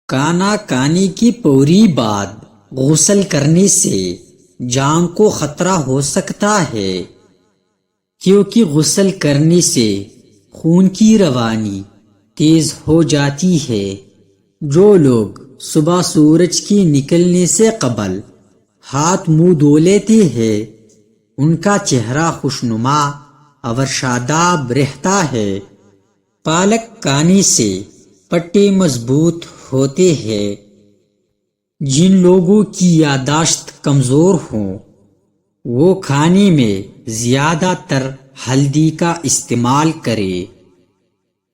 کانا کانی کی پوری بعد غسل کرنے سے جان کو خطرہ ہو سکتا ہے، کیونکہ غسل کرنے سے خون کی روانی تیز ہو جاتی ہے۔ جو لوگ صبح سورج کے نکلنے سے قبل ہاتھ منہ دھو لیتے ہیں ان کا چہرہ خوشنما اور شاداب رہتا ہے۔ پالک کھانے سے پٹے مضبوط ہوتے ہیں۔ جن لوگوں کی یادداشت کمزور ہوں وہ کھانے میں زیادہ تر ہلدی کا استعمال کرے،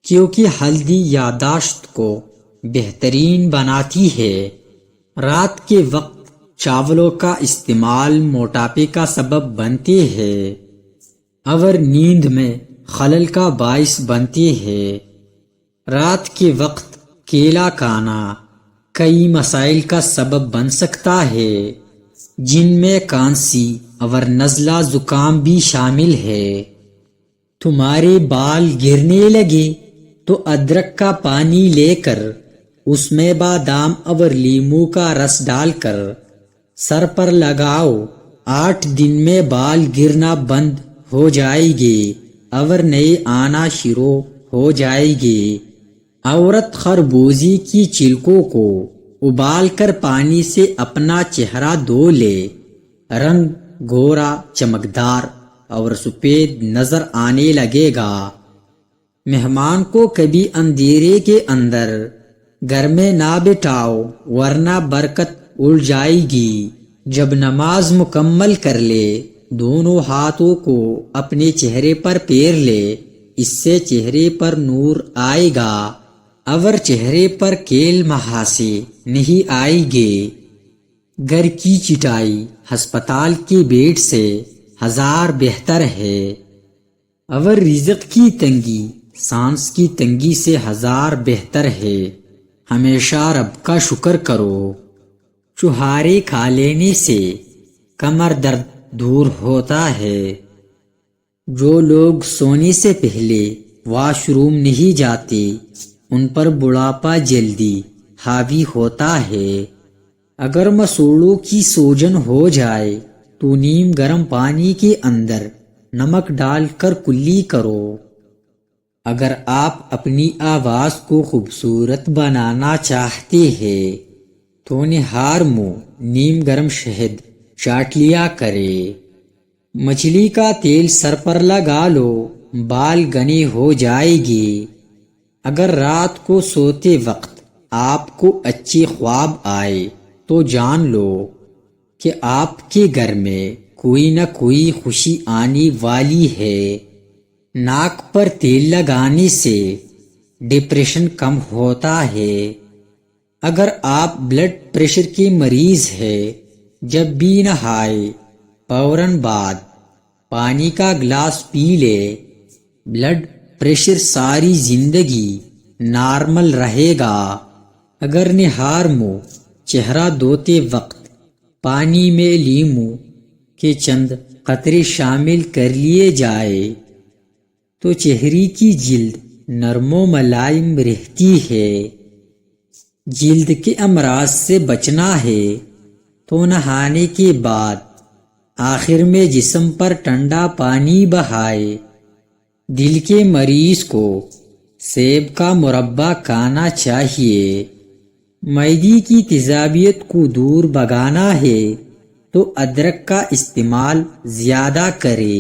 کیونکہ ہلدی یادداشت کو بہترین بناتی ہے۔ رات کے وقت چاولوں کا استعمال موٹاپے کا سبب بنتے ہیں اور نیند میں خلل کا باعث بنتے ہیں۔ رات کے وقت کیلا کھانا کئی مسائل کا سبب بن سکتا ہے، جن میں کھانسی اور نزلہ زکام بھی شامل ہے۔ تمہارے بال گرنے لگے تو ادرک کا پانی لے کر اس میں بادام اور لیموں کا رس ڈال کر سر پر لگاؤ۔ 8 دن میں بال گرنا بند ہو جائے گے اور نئے آنا شروع ہو جائے گے۔ عورت خربوزے کی چھلکوں کو ابال کر پانی سے اپنا چہرہ دھو لے، رنگ گورا چمکدار اور سفید نظر آنے لگے گا۔ مہمان کو کبھی اندھیرے کے اندر گھر میں نہ بٹھاؤ ورنہ برکت اڑ جائے گی۔ جب نماز مکمل کر لے دونوں ہاتھوں کو اپنے چہرے پر پھیر لے، اس سے چہرے پر نور آئے گا اور چہرے پر کیل مہاسے نہیں آئے گے۔ گھر کی چٹائی ہسپتال کے بیڈ سے 1000 بہتر ہے، اور رزق کی تنگی سانس کی تنگی سے 1000 بہتر ہے۔ ہمیشہ رب کا شکر کرو۔ چھہارے کھا لینے سے کمر درد دور ہوتا ہے۔ جو لوگ سونے سے پہلے واش روم نہیں جاتے ان پر بڑھاپا جلدی حاوی ہوتا ہے۔ اگر مسوڑوں کی سوجن ہو جائے تو نیم گرم پانی کے اندر نمک ڈال کر کلی کرو۔ اگر آپ اپنی آواز کو خوبصورت بنانا چاہتے ہیں تو نہار منہ نیم گرم شہد چاٹ لیا کرے۔ مچھلی کا تیل سر پر لگا لو، بال گھنے ہو جائے گے۔ اگر رات کو سوتے وقت آپ کو اچھے خواب آئے تو جان لو کہ آپ کے گھر میں کوئی نہ کوئی خوشی آنے والی ہے۔ ناک پر تیل لگانے سے ڈپریشن کم ہوتا ہے۔ اگر آپ بلڈ پریشر کے مریض ہیں، جب بھی نہائے فوراً بعد پانی کا گلاس پی لے۔ بلڈ پریشر ساری زندگی نارمل رہے گا۔ اگر نہار منہ چہرہ دھوتے وقت پانی میں لیموں کے چند قطرے شامل کر لیے جائے تو چہرے کی جلد نرم و ملائم رہتی ہے۔ جلد کے امراض سے بچنا ہے تو نہانے کے بعد آخر میں جسم پر ٹھنڈا پانی بہائے۔ دل کے مریض کو سیب کا مربع کھانا چاہیے۔ معدے کی تیزابیت کو دور بھگانا ہے تو ادرک کا استعمال زیادہ کرے۔